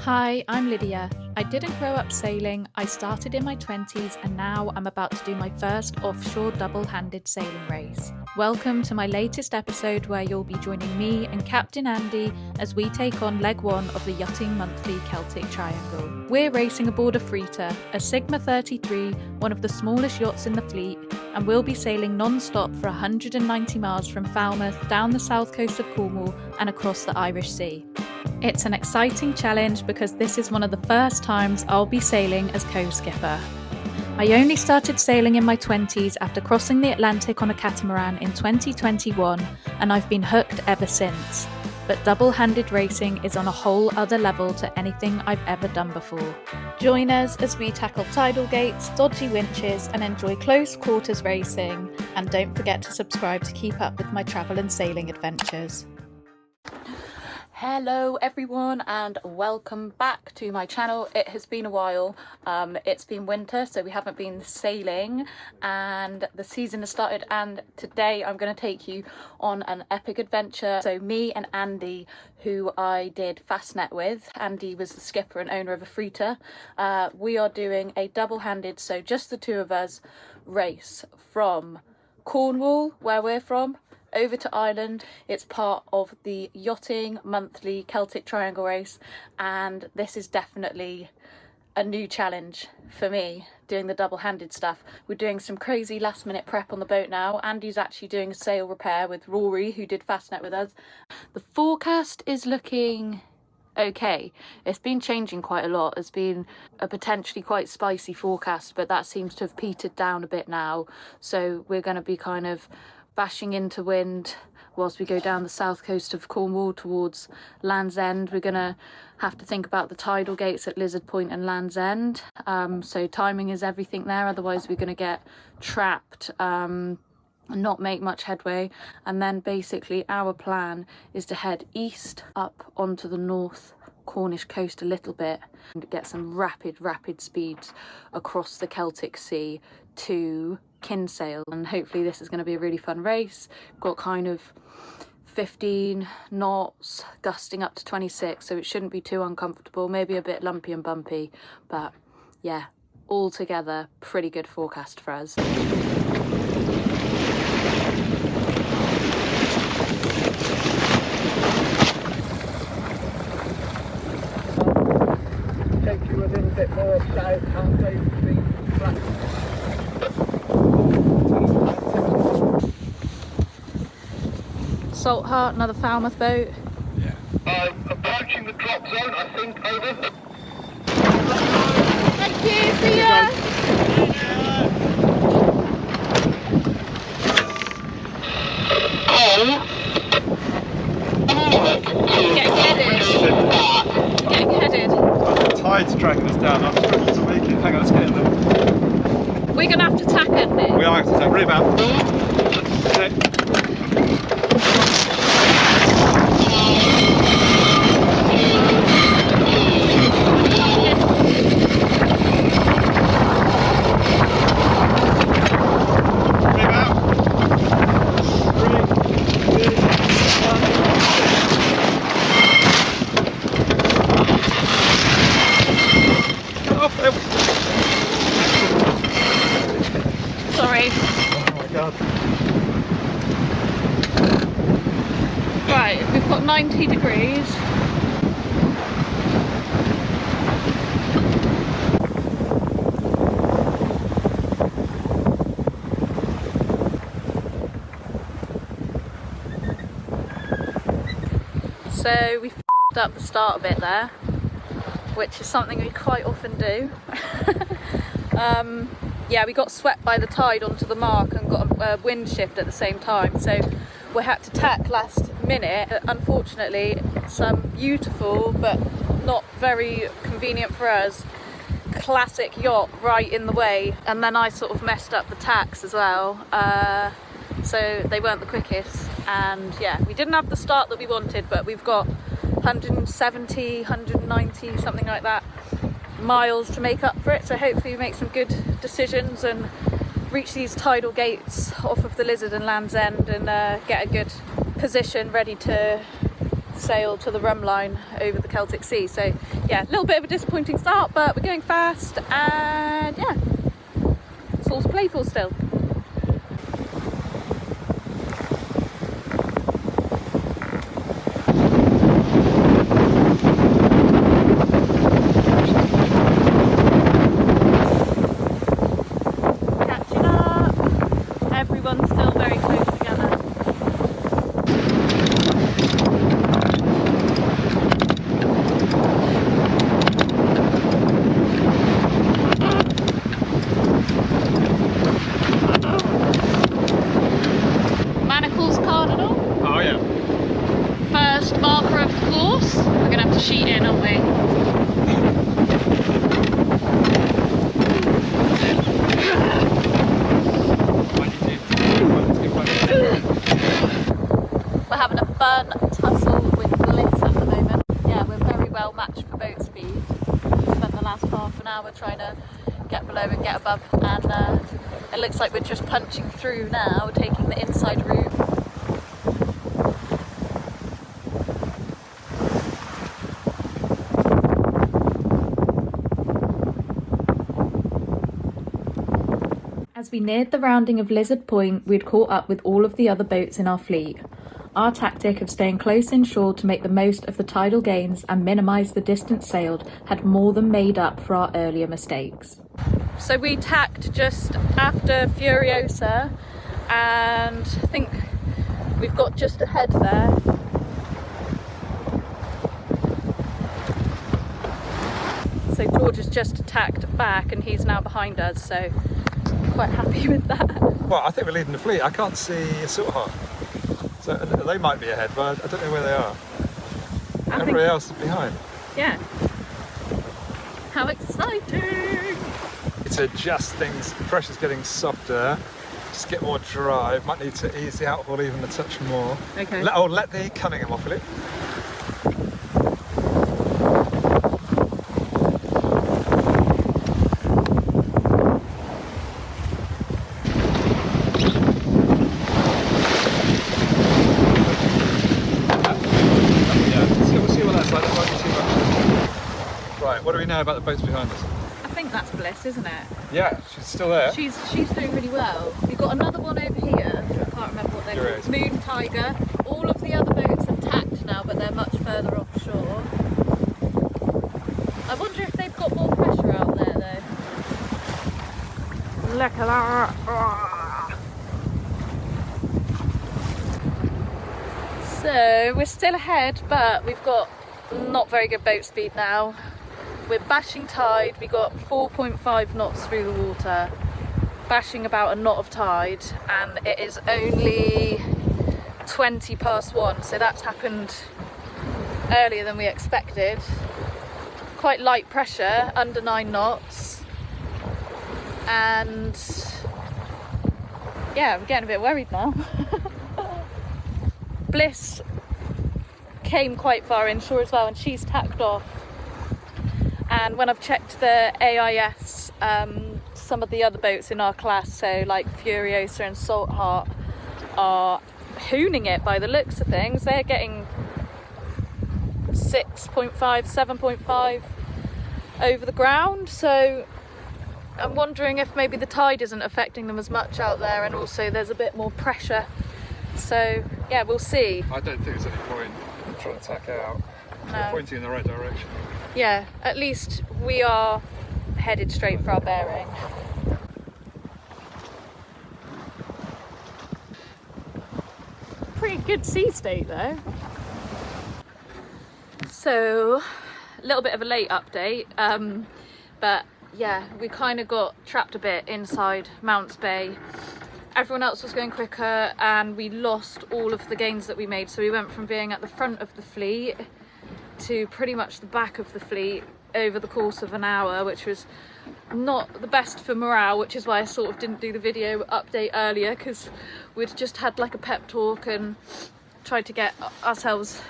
Hi, I'm Lydia. I didn't grow up sailing, I started in my 20s and now I'm about to do my first offshore double-handed sailing race. Welcome to my latest episode where you'll be joining me and Captain Andy as we take on leg one of the Yachting monthly Celtic Triangle. We're racing aboard a freighter, a Sigma 33, one of the smallest yachts in the fleet, and we'll be sailing non-stop for 190 miles from Falmouth down the south coast of Cornwall and across the Irish Sea. It's an exciting challenge because this is one of the first times I'll be sailing as co-skipper. I only started sailing in my 20s after crossing the Atlantic on a catamaran in 2021 and I've been hooked ever since. But double-handed racing is on a whole other level to anything I've ever done before. Join us as we tackle tidal gates, dodgy winches and enjoy close quarters racing. And don't forget to subscribe to keep up with my travel and sailing adventures. Hello everyone and welcome back to my channel. It has been a while. It's been winter, so we haven't been sailing and the season has started, and today I'm going to take you on an epic adventure. So me and Andy, who I did Fastnet with, Andy was the skipper and owner of a freighter, we are doing a double-handed, so just the two of us, race from Cornwall, where we're from, over to Ireland. It's part of the Yachting monthly Celtic Triangle race, and this is definitely a new challenge for me, doing the double-handed stuff. We're doing some crazy last-minute prep on the boat now. Andy's actually doing a sail repair with Rory, who did Fastnet with us. The forecast is looking okay. It's been changing quite a lot. It's been a potentially quite spicy forecast, but that seems to have petered down a bit now, so we're going to be kind of bashing into wind whilst we go down the south coast of Cornwall towards Land's End. We're gonna have to think about the tidal gates at Lizard Point and Land's End, so timing is everything there, otherwise we're gonna get trapped and not make much headway. And then basically our plan is to head east up onto the north Cornish coast a little bit and get some rapid speeds across the Celtic Sea to Kinsale, and hopefully this is going to be a really fun race. Got kind of 15 knots gusting up to 26, so it shouldn't be too uncomfortable, maybe a bit lumpy and bumpy, but yeah, altogether pretty good forecast for us. Take you a little bit more south and over the flat. Salt Heart, another Falmouth boat. Yeah. Approaching the drop zone, I think, over. Thank you, see ya! Getting headed. The tide's dragging us down. I'm struggling to make it. Hang on, let's get in there. We're going to have to tack, Andy. We are going to take really about. Sorry. Oh my god. Right, we've got 90 degrees. So we f***ed up the start a bit there, which is something we quite often do. Yeah, we got swept by the tide onto the mark and got a wind shift at the same time, so we had to tack last minute. Unfortunately, some beautiful but not very convenient for us classic yacht right in the way, and then I sort of messed up the tacks as well, so they weren't the quickest, and yeah, we didn't have the start that we wanted, but we've got 170, 190, something like that miles to make up for it, so hopefully we make some good decisions and reach these tidal gates off of the Lizard and Land's End and get a good position ready to sail to the rum line over the Celtic Sea. So yeah, a little bit of a disappointing start, but we're going fast, and yeah, it's all to play for still. Catching up, everyone's still very close together. Oh yeah. First marker of the course. We're gonna have to sheet in, aren't we? We're having a fun tussle with Bliss at the moment. Yeah, we're very well matched for boat speed. We spent the last half an hour trying to get below and get above, and it looks like we're just punching through now, taking the inside route. As we neared the rounding of Lizard Point, we'd caught up with all of the other boats in our fleet. Our tactic of staying close inshore to make the most of the tidal gains and minimise the distance sailed had more than made up for our earlier mistakes. So we tacked just after Furiosa, and I think we've got just ahead there. So George has just tacked back and he's now behind us, so quite happy with that. Well, I think we're leading the fleet. I can't see Silverheart. So they might be ahead, but I don't know where they are. Everybody else is behind. Yeah. How exciting! To adjust things, the pressure's getting softer. Just get more drive. Might need to ease the outhaul even a touch more. Okay. Let the Cunningham off, will it? What do we know about the boats behind us? I think that's Bliss, isn't it? Yeah, she's still there. She's doing really well. We've got another one over here. I can't remember what they're called. Moon Tiger. All of the other boats have tacked now, but they're much further offshore. I wonder if they've got more pressure out there though. Look at that. So we're still ahead, but we've got not very good boat speed now. We're bashing tide, we got 4.5 knots through the water, bashing about a knot of tide, and it is only 20 past 1, so that's happened earlier than we expected. Quite light pressure, under 9 knots, and yeah, we're getting a bit worried now. Bliss came quite far inshore as well, and she's tacked off. And when I've checked the AIS, some of the other boats in our class, so like Furiosa and Saltheart, are hooning it by the looks of things. They're getting 6.5, 7.5 over the ground, so I'm wondering if maybe the tide isn't affecting them as much out there, and also there's a bit more pressure. So yeah, we'll see. I don't think there's any point in trying to tack out. We're pointing in the right direction. Yeah, at least we are headed straight for our bearing. Pretty good sea state though. So, a little bit of a late update, but yeah, we kind of got trapped a bit inside Mounts Bay. Everyone else was going quicker and we lost all of the gains that we made, so we went from being at the front of the fleet to pretty much the back of the fleet over the course of an hour, which was not the best for morale, which is why I sort of didn't do the video update earlier, because we'd just had like a pep talk and tried to get ourselves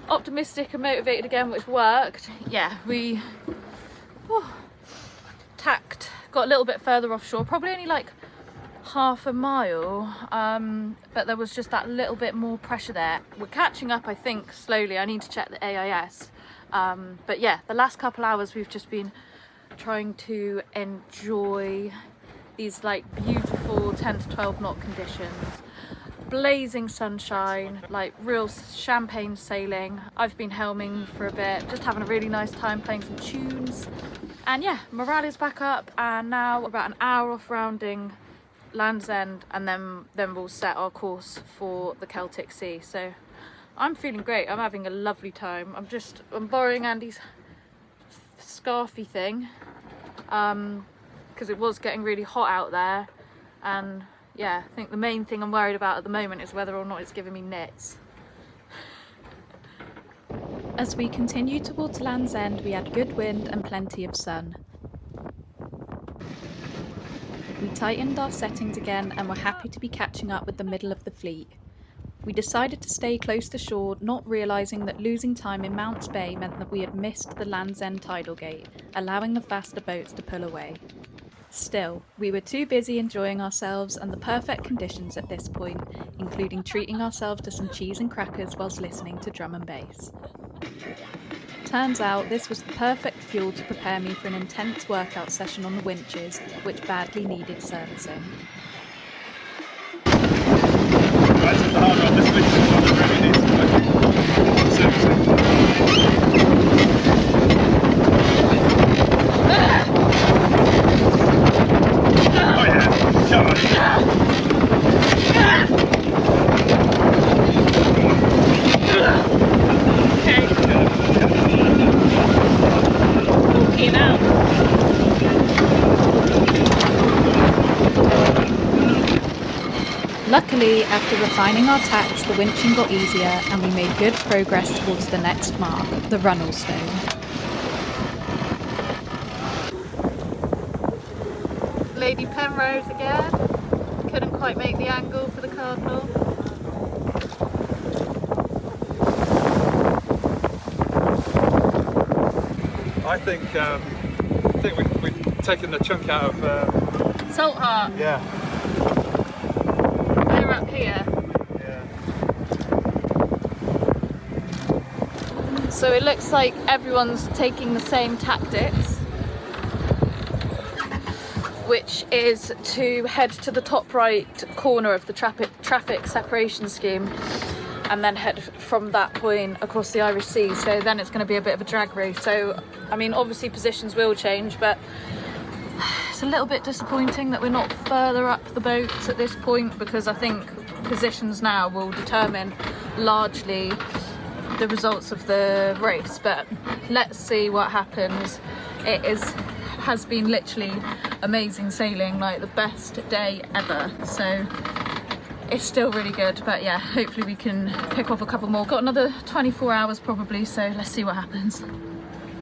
optimistic and motivated again, which worked. Yeah, we tacked, got a little bit further offshore, probably only like half a mile, but there was just that little bit more pressure there. We're catching up, I think, slowly. I need to check the AIS. But yeah, the last couple hours we've just been trying to enjoy these like beautiful 10 to 12 knot conditions, blazing sunshine, like real champagne sailing. I've been helming for a bit, just having a really nice time playing some tunes. And yeah, morale is back up, and now we're about an hour off rounding Land's End, and then we'll set our course for the Celtic Sea. So I'm feeling great. I'm having a lovely time. I'm borrowing Andy's scarfy thing because it was getting really hot out there, and yeah, I think the main thing I'm worried about at the moment is whether or not it's giving me nits. As we continued towards Land's End, we had good wind and plenty of sun. We tightened our settings again and were happy to be catching up with the middle of the fleet. We decided to stay close to shore, not realising that losing time in Mounts Bay meant that we had missed the Land's End tidal gate, allowing the faster boats to pull away. Still, we were too busy enjoying ourselves and the perfect conditions at this point, including treating ourselves to some cheese and crackers whilst listening to drum and bass. Turns out this was the perfect fuel to prepare me for an intense workout session on the winches, which badly needed servicing. Luckily, after refining our tacks, the winching got easier and we made good progress towards the next mark, the Runnel Stone. Lady Penrose again. Couldn't quite make the angle for the Cardinal. I think we've taken the chunk out of Salt Heart. Yeah. They're up here. Yeah. So it looks like everyone's taking the same tactics, which is to head to the top right corner of the traffic separation scheme and then head from that point across the Irish Sea. So then it's going to be a bit of a drag race. So, I mean, obviously positions will change, but it's a little bit disappointing that we're not further up the boats at this point, because I think positions now will determine largely the results of the race. But let's see what happens. Has been literally amazing sailing, like the best day ever. So it's still really good, but yeah, hopefully we can pick off a couple more. Got another 24 hours probably, so let's see what happens.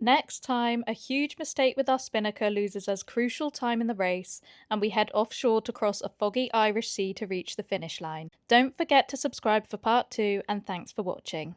Next time, a huge mistake with our spinnaker loses us crucial time in the race, and we head offshore to cross a foggy Irish sea to reach the finish line. Don't forget to subscribe for part 2, and thanks for watching.